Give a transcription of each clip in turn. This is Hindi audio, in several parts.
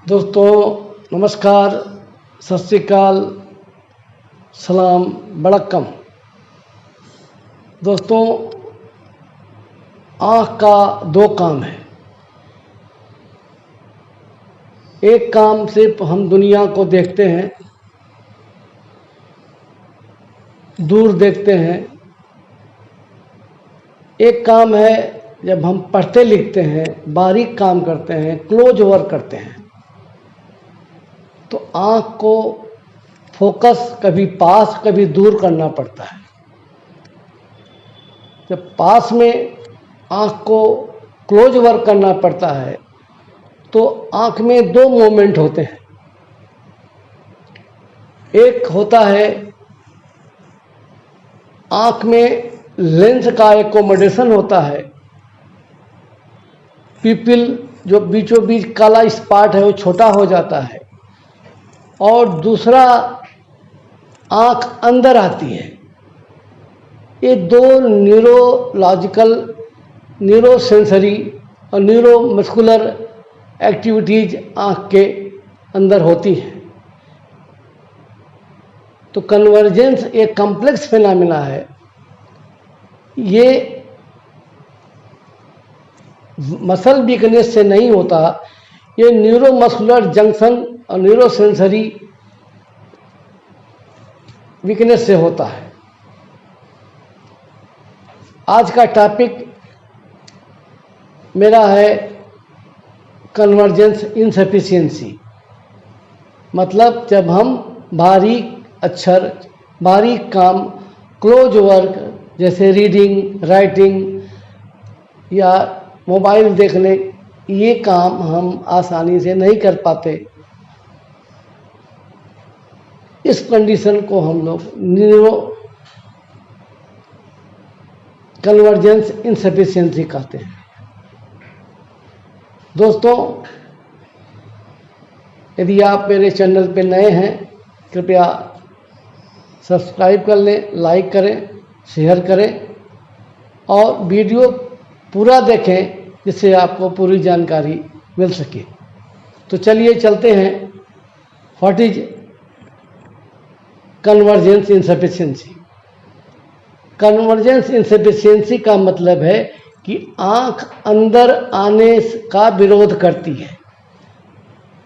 दोस्तों नमस्कार, सत श्री अकाल, सलाम, वड़क्कम। दोस्तों, आँख का दो काम है। एक काम सिर्फ हम दुनिया को देखते हैं, दूर देखते हैं। एक काम है जब हम पढ़ते लिखते हैं, बारीक काम करते हैं, क्लोज वर्क करते हैं, तो आँख को फोकस कभी पास कभी दूर करना पड़ता है। जब पास में आँख को क्लोज वर्क करना पड़ता है तो आँख में दो मोमेंट होते हैं। एक होता है आँख में लेंस का एकोमोडेशन होता है, पिपिल जो बीचों बीच काला स्पॉट है वो छोटा हो जाता है, और दूसरा आँख अंदर आती है। ये दो न्यूरोलॉजिकल, न्यूरोसेंसरी और न्यूरोमस्कुलर एक्टिविटीज आँख के अंदर होती हैं। तो कन्वर्जेंस एक कॉम्प्लेक्स फिनोमेना है। ये मसल वीकनेस से नहीं होता, ये न्यूरोमस्कुलर जंक्शन और न्यूरोसेंसरी वीकनेस से होता है। आज का टॉपिक मेरा है कन्वर्जेंस इनसफिशिएंसी। मतलब जब हम बारीक अक्षर, बारीक काम, क्लोज वर्क जैसे रीडिंग, राइटिंग या मोबाइल देखने, ये काम हम आसानी से नहीं कर पाते। इस कंडीशन को हम लोग न्यूरो कन्वर्जेंस इनसफिशिएंसी कहते हैं। दोस्तों, यदि आप मेरे चैनल पे नए हैं, कृपया सब्सक्राइब कर लें, लाइक करें, शेयर करें और वीडियो पूरा देखें जिससे आपको पूरी जानकारी मिल सके। तो चलिए चलते हैं। What is convergence insufficiency? Convergence insufficiency का मतलब है कि आँख अंदर आने का विरोध करती है,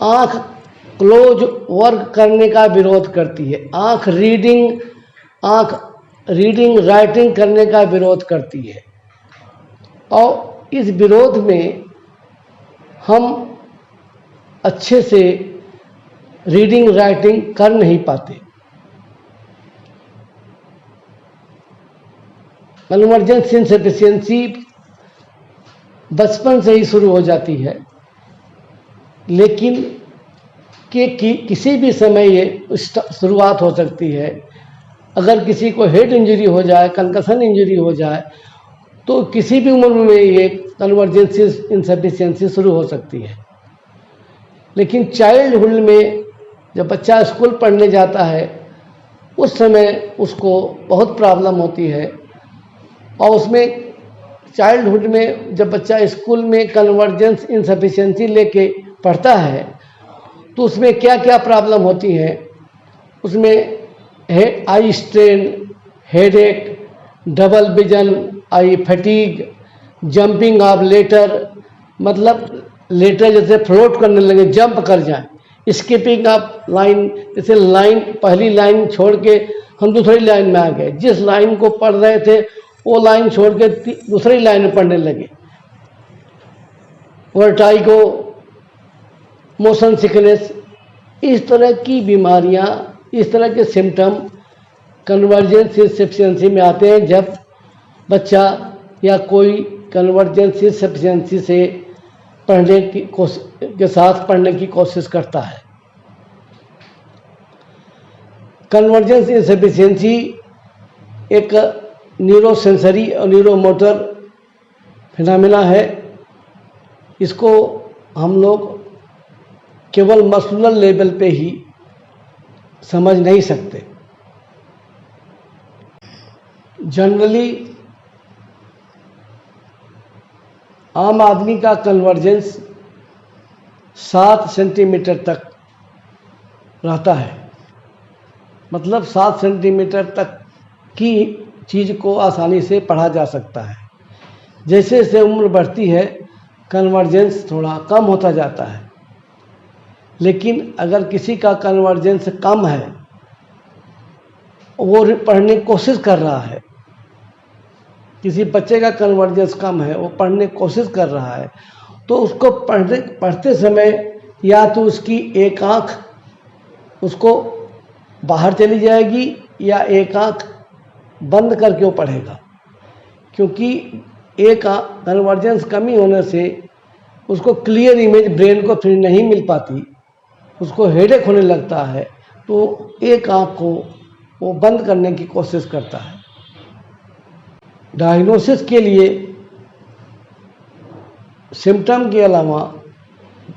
आँख क्लोज वर्क करने का विरोध करती है, आँख रीडिंग राइटिंग करने का विरोध करती है। और इस विरोध में हम अच्छे से रीडिंग राइटिंग कर नहीं पाते। कन्वर्जेंस इनसफिशिएंसी बचपन से ही शुरू हो जाती है, लेकिन किसी भी समय ये शुरुआत हो सकती है। अगर किसी को हेड इंजरी हो जाए, कंकशन इंजरी हो जाए, तो किसी भी उम्र में ये कन्वर्जेंस इनसफिशिएंसी शुरू हो सकती है। लेकिन चाइल्डहुड में जब बच्चा स्कूल पढ़ने जाता है, उस समय उसको बहुत प्रॉब्लम होती है। और उसमें चाइल्डहुड में जब बच्चा स्कूल में कन्वर्जेंस इनसफिशिएंसी लेके पढ़ता है तो उसमें क्या क्या प्रॉब्लम होती हैं। उसमें है eye strain, headache, double vision, eye fatigue, jumping of letter, मतलब लेटर जैसे फ्लोट करने लगे, जंप कर जाए, स्किपिंग ऑफ लाइन, जैसे लाइन पहली लाइन छोड़ के हम दूसरी लाइन में आ गए, जिस लाइन को पढ़ रहे थे वो लाइन छोड़ के दूसरी लाइन में पढ़ने लगे, वर्टाइगो, मोशन सिकनेस। इस तरह की बीमारियां, इस तरह के सिम्टम कन्वर्जेंस इनसफिशिएंसी में आते हैं जब बच्चा या कोई कन्वर्जेंस इनसफिशिएंसी से पढ़ने के साथ पढ़ने की कोशिश करता है। कन्वर्जेंस इनसफिशिएंसी एक न्यूरोसेंसरी और न्यूरोमोटर फिनोमेना है। इसको हम लोग केवल मस्कुलर लेवल पे ही समझ नहीं सकते। जनरली आम आदमी का कन्वर्जेंस 7 सेंटीमीटर तक रहता है। मतलब 7 सेंटीमीटर तक की चीज़ को आसानी से पढ़ा जा सकता है। जैसे जैसे उम्र बढ़ती है कन्वर्जेंस थोड़ा कम होता जाता है। लेकिन अगर किसी का कन्वर्जेंस कम है, वो पढ़ने की कोशिश कर रहा है, किसी बच्चे का कन्वर्जेंस कम है, वो पढ़ने की कोशिश कर रहा है, तो उसको पढ़ते समय या तो उसकी एक आँख उसको बाहर चली जाएगी या एक आँख बंद करके वो पढ़ेगा। क्योंकि एक कन्वर्जेंस कमी होने से उसको क्लियर इमेज ब्रेन को फिर नहीं मिल पाती, उसको हेडेक होने लगता है, तो एक आँख को वो बंद करने की कोशिश करता है। डायग्नोसिस के लिए सिम्टम के अलावा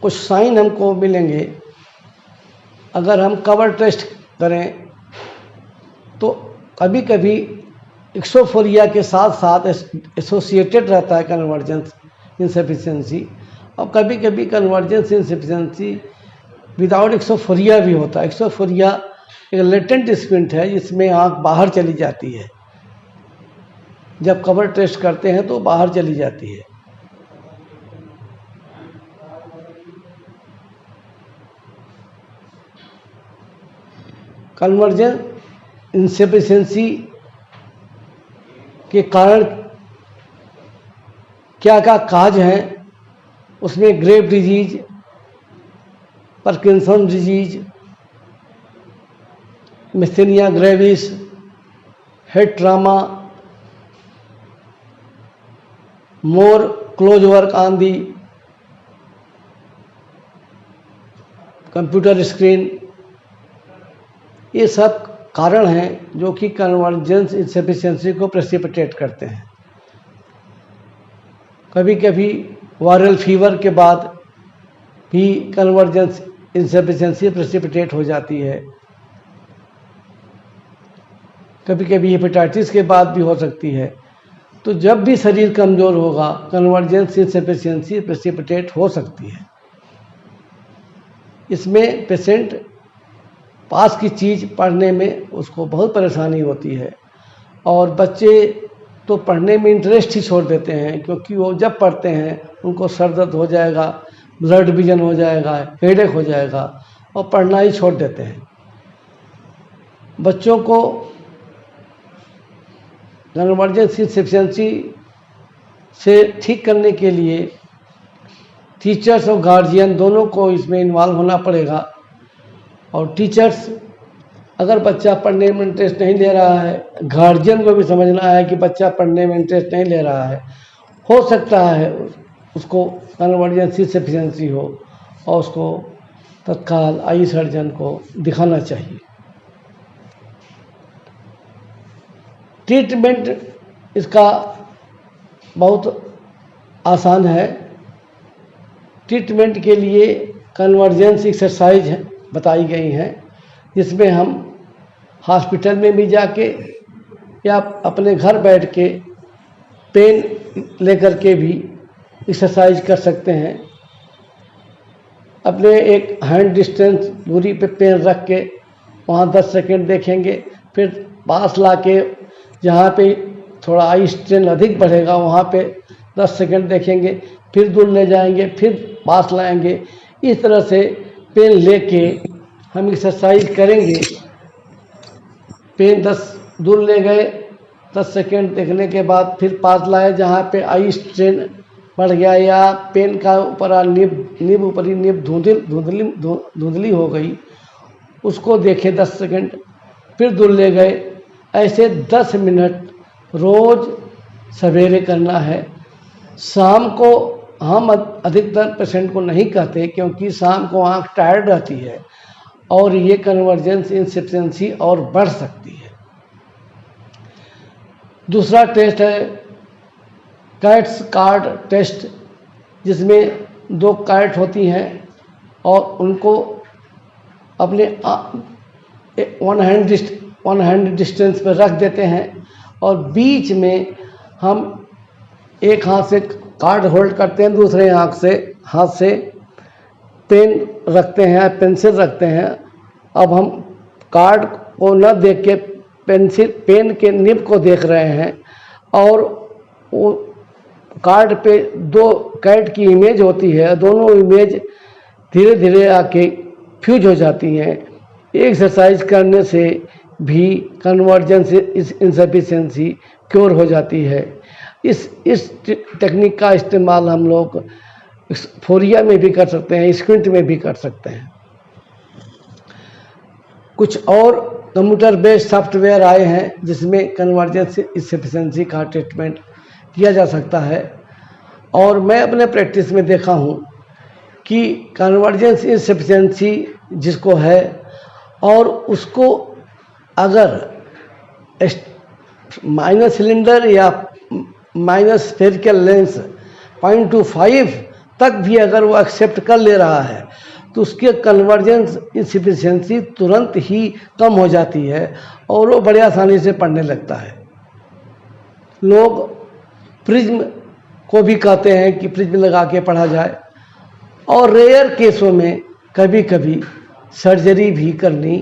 कुछ साइन हमको मिलेंगे। अगर हम कवर टेस्ट करें तो कभी कभी एक्सोफोरिया के साथ साथ एसोसिएटेड रहता है कन्वर्जेंस इनसफिशिएंसी, और कभी कभी कन्वर्जेंस इनसफिशिएंसी विदाउट एक्सोफोरिया भी होता है। एक्सोफोरिया एक लेटेंट स्क्विंट है जिसमें आँख बाहर चली जाती है, जब कवर टेस्ट करते हैं तो बाहर चली जाती है। कन्वर्जेंस इनसफिशिएंसी के कारण क्या क्या काज हैं, उसमें grave disease, Parkinson disease, myasthenia gravis, head trauma, more close work on the computer screen, ये सब कारण हैं जो कि कन्वर्जेंस इनसफिशिएंसी को प्रेसिपिटेट करते हैं। कभी कभी वायरल फीवर के बाद भी कन्वर्जेंस इनसफिशिएंसी प्रेसिपिटेट हो जाती है। कभी कभी हेपेटाइटिस के बाद भी हो सकती है। तो जब भी शरीर कमज़ोर होगा कन्वर्जेंस इनसफिशिएंसी प्रेसिपिटेट हो सकती है। इसमें पेशेंट पास की चीज़ पढ़ने में उसको बहुत परेशानी होती है, और बच्चे तो पढ़ने में इंटरेस्ट ही छोड़ देते हैं, क्योंकि वो जब पढ़ते हैं उनको सर दर्द हो जाएगा, ब्लड विजन हो जाएगा, हेडेक हो जाएगा, और पढ़ना ही छोड़ देते हैं। बच्चों को कन्वर्जेंस इनसफिशिएंसी से ठीक करने के लिए टीचर्स और गार्जियन दोनों को इसमें इन्वॉल्व होना पड़ेगा। और टीचर्स, अगर बच्चा पढ़ने में इंटरेस्ट नहीं ले रहा है, गार्जियन को भी समझना है कि बच्चा पढ़ने में इंटरेस्ट नहीं ले रहा है, हो सकता है उसको कन्वर्जेंस इनसफिशिएंसी हो, और उसको तत्काल आई सर्जन को दिखाना चाहिए। ट्रीटमेंट इसका बहुत आसान है। ट्रीटमेंट के लिए कन्वर्जेंस एक्सरसाइज बताई गई हैं, जिसमें हम हॉस्पिटल में भी जाके या अपने घर बैठ के पेन लेकर के भी एक्सरसाइज कर सकते हैं। अपने एक हैंड डिस्टेंस दूरी पे पेन रख के वहाँ 10 सेकेंड देखेंगे, फिर पास ला के जहाँ पे थोड़ा आई स्ट्रेन अधिक बढ़ेगा वहाँ पे 10 सेकेंड देखेंगे, फिर दूर ले जाएंगे, फिर पास लाएंगे। इस तरह से पेन लेके हम एक्सरसाइज करेंगे। पेन 10 दूर ले गए, 10 सेकेंड देखने के बाद फिर पास लाए, जहाँ पे आई स्ट्रेन बढ़ गया या पेन का ऊपरी निब धुंधली हो गई, उसको देखे 10 सेकेंड, फिर दूर ले गए। ऐसे 10 मिनट रोज़ सवेरे करना है। शाम को हम अधिकतर पेशेंट को नहीं कहते, क्योंकि शाम को आँख टायर्ड रहती है और ये कन्वर्जेंस इनसफिशिएंसी और बढ़ सकती है। दूसरा टेस्ट है कैट्स कार्ड टेस्ट, जिसमें 2 कैट होती हैं और उनको अपने वन हैंड डिस्टेंस पर रख देते हैं, और बीच में हम एक हाथ से कार्ड होल्ड करते हैं, दूसरे हाथ से पेन रखते हैं, पेंसिल रखते हैं। अब हम कार्ड को न देख के पेन के निब को देख रहे हैं और वो कार्ड पे 2 कैट की इमेज होती है, दोनों इमेज धीरे धीरे आके फ्यूज हो जाती हैं। एक्सरसाइज करने से भी कन्वर्जेंस इनसफिशिएंसी क्योर हो जाती है। इस टेक्निक का इस्तेमाल हम लोग फोरिया में भी कर सकते हैं, स्क्विंट में भी कर सकते हैं। कुछ और कंप्यूटर बेस्ड सॉफ्टवेयर आए हैं जिसमें कन्वर्जेंस इनसफिशिएंसी का ट्रीटमेंट किया जा सकता है, और मैं अपने प्रैक्टिस में देखा हूँ कि कन्वर्जेंस इनसफिशिएंसी जिसको है और उसको अगर माइनस सिलेंडर या माइनस स्फेरिकल लेंस 0.25 तक भी अगर वो एक्सेप्ट कर ले रहा है तो उसके कन्वर्जेंस इनसफिशिएंसी तुरंत ही कम हो जाती है और वो बड़े आसानी से पढ़ने लगता है। लोग प्रिज्म को भी कहते हैं कि प्रिज्म लगा के पढ़ा जाए, और रेयर केसों में कभी कभी सर्जरी भी करनी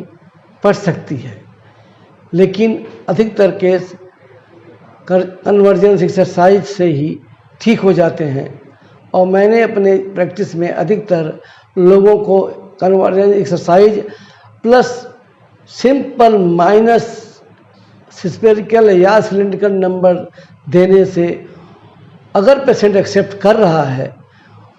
पड़ सकती है, लेकिन अधिकतर केस कन्वर्जेंस एक्सरसाइज से ही ठीक हो जाते हैं। और मैंने अपने प्रैक्टिस में अधिकतर लोगों को convergence exercise plus simple minus spherical या सिलिंड्रिकल नंबर देने से अगर पेशेंट एक्सेप्ट कर रहा है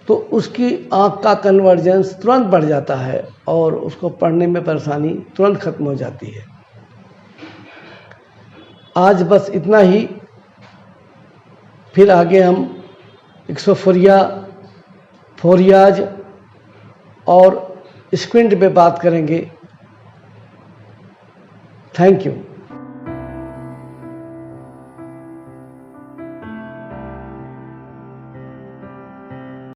तो उसकी आँख का कन्वर्जेंस तुरंत बढ़ जाता है और उसको पढ़ने में परेशानी तुरंत खत्म हो जाती है। आज बस इतना ही, फिर आगे हम एक्सोफोरिया, फोरियाज और स्क्विंट पे बात करेंगे। Thank you.